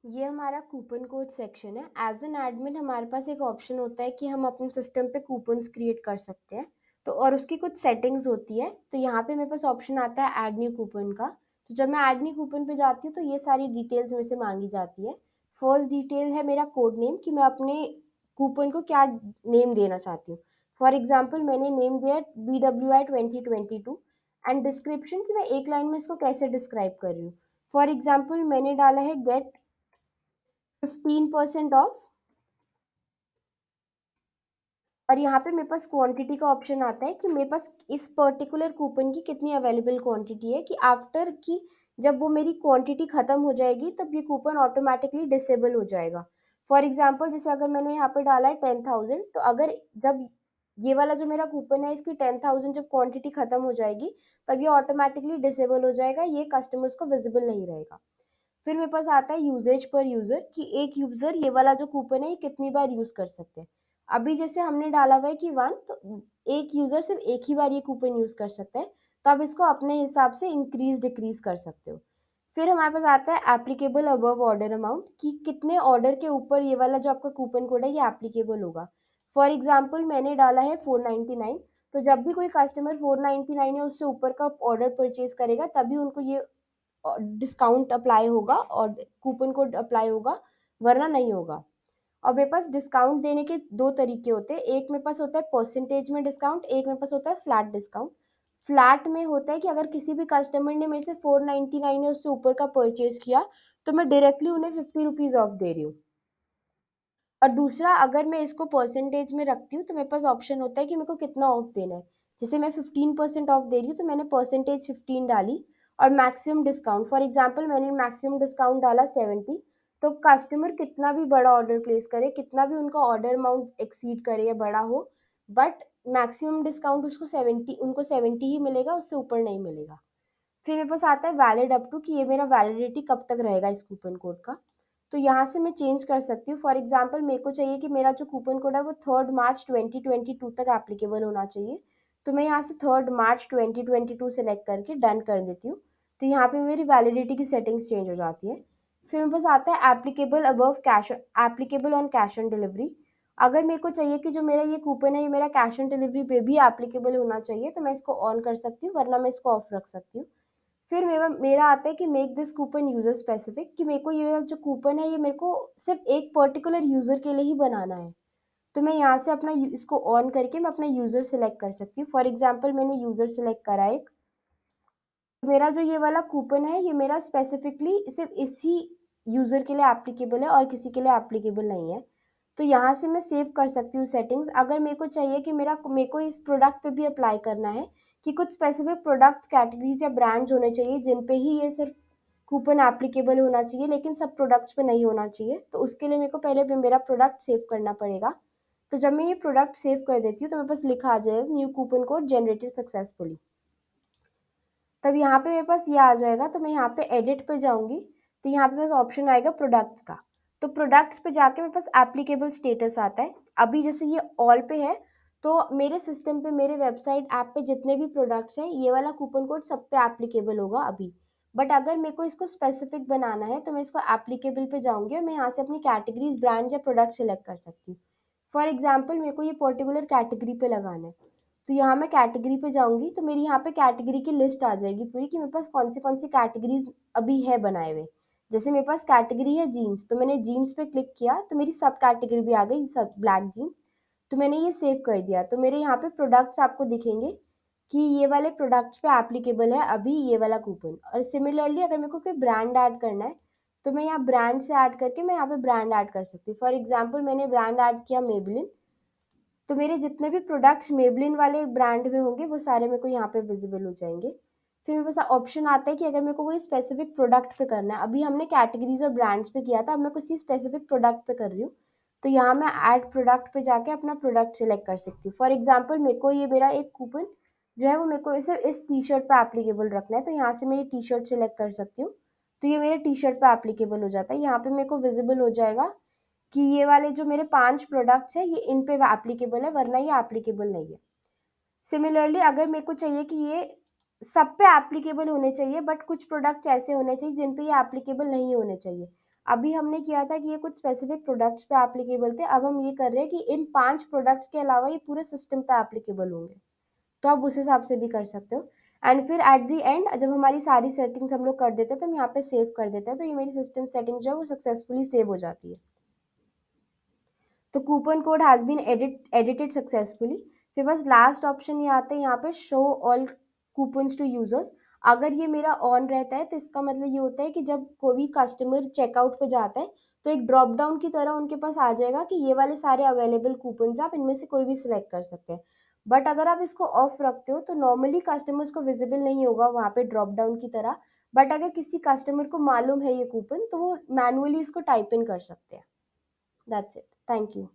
ये हमारा coupon code section है। एज एन एडमिन हमारे पास एक ऑप्शन होता है कि हम अपने सिस्टम पे कूपन्स क्रिएट कर सकते हैं। तो और उसकी कुछ सेटिंग्स होती है। तो यहाँ पे मेरे पास ऑप्शन आता है ऐड न्यू कूपन का। तो जब मैं ऐड न्यू कूपन पे जाती हूँ तो ये सारी डिटेल्स में से मांगी जाती है। फर्स्ट डिटेल है मेरा कोड नेम, कि मैं अपने कूपन को क्या नेम देना चाहती हूँ। फॉर एग्जाम्पल मैंने नेम दिया है BWI 2022 एंड डिस्क्रिप्शन, कि मैं एक लाइन में इसको कैसे डिस्क्राइब कर रही हूँ। फॉर एग्जाम्पल मैंने डाला है गेट 15% ऑफ। और यहाँ पे मेरे पास क्वांटिटी का ऑप्शन आता है कि मेरे पास इस पर्टिकुलर कूपन की कितनी अवेलेबल क्वांटिटी है, कि आफ्टर की जब वो मेरी क्वांटिटी खत्म हो जाएगी तब ये कूपन ऑटोमेटिकली डिसेबल हो जाएगा। फॉर एग्जाम्पल जैसे अगर मैंने यहाँ पे डाला है 10,000, तो अगर जब ये वाला जो मेरा कूपन है इसकी 10,000 जब क्वांटिटी खत्म हो जाएगी तब ये ऑटोमेटिकली डिसेबल हो जाएगा, ये कस्टमर्स को विजिबल नहीं रहेगा। फिर मेरे पास आता है यूजेज पर यूजर, कि एक यूजर ये वाला जो कूपन है ये कितनी बार यूज कर सकते हैं। अभी जैसे हमने डाला हुआ है कि 1, तो एक यूजर सिर्फ एक ही बार ये कूपन यूज कर सकते हैं। तो आप इसको अपने हिसाब से इंक्रीज डिक्रीज कर सकते हो। फिर हमारे पास आता है एप्लीकेबल अबव ऑर्डर अमाउंट, कि कितने ऑर्डर के ऊपर ये वाला जो आपका कूपन कोड है ये एप्लीकेबल होगा। फॉर एग्जाम्पल मैंने डाला है 499, तो जब भी कोई कस्टमर 499 या उससे ऊपर का ऑर्डर परचेज करेगा तभी उनको ये डिस्काउंट अप्लाई होगा और कूपन कोड अप्लाई होगा, वरना नहीं होगा। और मेरे पास डिस्काउंट देने के दो तरीके होते हैं। एक मेरे पास होता है परसेंटेज में डिस्काउंट, एक मेरे पास होता है फ्लैट डिस्काउंट। फ्लैट में होता है कि अगर किसी भी कस्टमर ने मेरे से 499 या उससे ऊपर का परचेज किया तो मैं डायरेक्टली उन्हें 50 रुपीज ऑफ दे रही हूँ। और दूसरा, अगर मैं इसको परसेंटेज में रखती हूँ तो मेरे पास ऑप्शन होता है कि मेरे को कितना ऑफ देना है। जैसे मैं 15% ऑफ दे रही हूँ तो मैंने परसेंटेज 15 डाली। और मैक्सिमम डिस्काउंट, फॉर एग्जाम्पल मैंने मैक्सिमम डिस्काउंट डाला 70। तो कस्टमर कितना भी बड़ा ऑर्डर प्लेस करे, कितना भी उनका ऑर्डर अमाउंट एक्सीड करे या बड़ा हो, बट मैक्सिमम डिस्काउंट उसको 70, उनको 70 ही मिलेगा, उससे ऊपर नहीं मिलेगा। फिर मेरे पास आता है वैलिड अप टू, कि ये मेरा वैलिडिटी कब तक रहेगा इस कूपन कोड का। तो यहाँ से मैं चेंज कर सकती हूँ। फॉर एग्जाम्पल मेरे को चाहिए कि मेरा जो कूपन कोड है वो 3 मार्च 2022 तक एप्लीकेबल होना चाहिए। तो मैं यहाँ से 3 मार्च 2022 सेलेक्ट करके डन कर देती हूँ। तो यहाँ पे मेरी वैलिडिटी की सेटिंग्स चेंज हो जाती है। फिर मेरे पास आता है applicable above cash, applicable on cash on delivery. अगर मेरे को चाहिए कि जो मेरा ये कूपन है ये मेरा कैश ऑन डिलीवरी पे भी एप्लीकेबल होना चाहिए तो मैं इसको ऑन कर सकती हूँ, वरना मैं इसको ऑफ रख सकती हूँ। फिर मेरा मेरा आता है कि make this coupon user specific, कि मेरे को ये जो कूपन है ये मेरे को सिर्फ एक पर्टिकुलर यूजर के लिए ही बनाना है। तो मैं यहाँ से अपना इसको ऑन करके मैं अपना यूजर सेलेक्ट कर सकती हूँ। फॉर एग्जाम्पल मैंने यूजर सेलेक्ट करा एक। मेरा जो ये वाला कूपन है ये मेरा स्पेसिफिकली सिर्फ इसी यूजर के लिए एप्लीकेबल है और किसी के लिए एप्लीकेबल नहीं है। तो यहाँ से मैं सेव कर सकती हूँ सेटिंग्स। अगर मेरे को चाहिए कि मेरे को इस प्रोडक्ट पे भी अप्लाई करना है, कि कुछ स्पेसिफिक प्रोडक्ट कैटेगरीज या ब्रांड्स होने चाहिए जिन पे ही ये सिर्फ कूपन एप्लीकेबल होना चाहिए, लेकिन सब प्रोडक्ट्स पे नहीं होना चाहिए, तो उसके लिए मेरे को पहले भी मेरा प्रोडक्ट सेव करना पड़ेगा। तो जब मैं ये प्रोडक्ट सेव कर देती हूँ तो मेरे पास लिखा आ जाएगा new coupon code generated successfully. तब यहाँ पे मेरे पास ये आ जाएगा। तो मैं यहाँ पे एडिट पे जाऊंगी, तो यहाँ पे बस ऑप्शन आएगा प्रोडक्ट्स का। तो प्रोडक्ट्स पे जाके मेरे पास एप्लीकेबल स्टेटस आता है। अभी जैसे ये ऑल पे है, तो मेरे सिस्टम पे, मेरे वेबसाइट ऐप पे जितने भी प्रोडक्ट्स हैं ये वाला कूपन कोड सब पे एप्लीकेबल होगा अभी। बट अगर मेरे को इसको स्पेसिफिक बनाना है तो मैं इसको एप्लीकेबल पे जाऊंगी और मैं यहाँ से अपनी कैटेगरीज, ब्रांड या प्रोडक्ट सेलेक्ट कर सकती हूँ। फॉर एग्जाम्पल मेरे को ये पर्टिकुलर कैटेगरी पे लगाना है, तो यहाँ मैं कैटेगरी पे जाऊंगी तो मेरी यहाँ पे कैटेगरी की लिस्ट आ जाएगी पूरी, कि मेरे पास कौन सी कैटेगरीज अभी है बनाए हुए। जैसे मेरे पास कैटेगरी है जीन्स, तो मैंने जीन्स पे क्लिक किया तो मेरी सब कैटेगरी भी आ गई, सब ब्लैक जीन्स। तो मैंने ये सेव कर दिया। तो मेरे यहाँ पे प्रोडक्ट्स आपको दिखेंगे कि ये वाले प्रोडक्ट्स पे एप्लीकेबल है अभी ये वाला कूपन। और सिमिलरली अगर मेरे को कोई ब्रांड ऐड करना है तो मैं यहाँ ब्रांड से ऐड करके मैं यहाँ पे ब्रांड ऐड कर सकती हूँ। फॉर एग्जाम्पल मैंने ब्रांड ऐड किया मेबलिन, तो मेरे जितने भी प्रोडक्ट्स मेबलिन वाले ब्रांड में होंगे वो सारे मेरे को यहाँ पे विजिबल हो जाएंगे। फिर मेरे पास ऑप्शन आता है कि अगर मेरे को कोई स्पेसिफिक प्रोडक्ट पे करना है, अभी हमने कैटेगरीज और ब्रांड्स पे किया था, अब मैं किसी स्पेसिफिक प्रोडक्ट पे कर रही हूँ, तो यहाँ मैं ऐड प्रोडक्ट पे जाके अपना प्रोडक्ट सिलेक्ट कर सकती हूँ। फॉर एग्जाम्पल मेरे को ये मेरा एक कूपन जो है वो मेरे को सिर्फ इस टी शर्ट पे एप्लीकेबल रखना है, तो यहाँ से मैं ये टी शर्ट सिलेक्ट कर सकती हूँ। तो ये मेरे टी शर्ट पे एप्लीकेबल हो जाता है। यहाँ पे मेरे को विजिबल हो जाएगा कि ये वाले जो मेरे 5 प्रोडक्ट्स हैं ये इन पे एप्लीकेबल है, वरना ये एप्लीकेबल नहीं है। सिमिलरली अगर मेरे को चाहिए कि ये सब पे एप्लीकेबल होने चाहिए, बट कुछ प्रोडक्ट्स ऐसे होने चाहिए जिन पे ये एप्लीकेबल नहीं होने चाहिए। अभी हमने किया था कि ये कुछ स्पेसिफिक प्रोडक्ट्स पे एप्लीकेबल थे, अब हम ये कर रहे हैं कि इन 5 प्रोडक्ट्स के अलावा ये पूरे सिस्टम पे एप्लीकेबल होंगे। तो आप उस हिसाब से भी कर सकते हो। एंड फिर एट द एंड जब हमारी सारी सेटिंग्स हम लोग कर देते हैं तो हम यहाँ पे सेव कर देते हैं, तो ये मेरी सिस्टम सेटिंग जो है वो सक्सेसफुली सेव हो जाती है। तो coupon code has been edited successfully. फिर बस लास्ट ऑप्शन ये आता है यहाँ पे show all coupons to users. अगर ये मेरा ऑन रहता है तो इसका मतलब ये होता है कि जब कोई भी कस्टमर चेकआउट पे जाता है तो एक ड्रॉप डाउन की तरह उनके पास आ जाएगा कि ये वाले सारे अवेलेबल कूपन्स आप इनमें से कोई भी सिलेक्ट कर सकते हैं। बट अगर आप इसको ऑफ रखते हो तो नॉर्मली कस्टमर्स को विजिबल नहीं होगा वहाँ पे ड्रॉप डाउन की तरह। बट अगर किसी कस्टमर को मालूम है ये कूपन तो वो मैनुअली इसको टाइप इन कर सकते हैं। That's it. Thank you.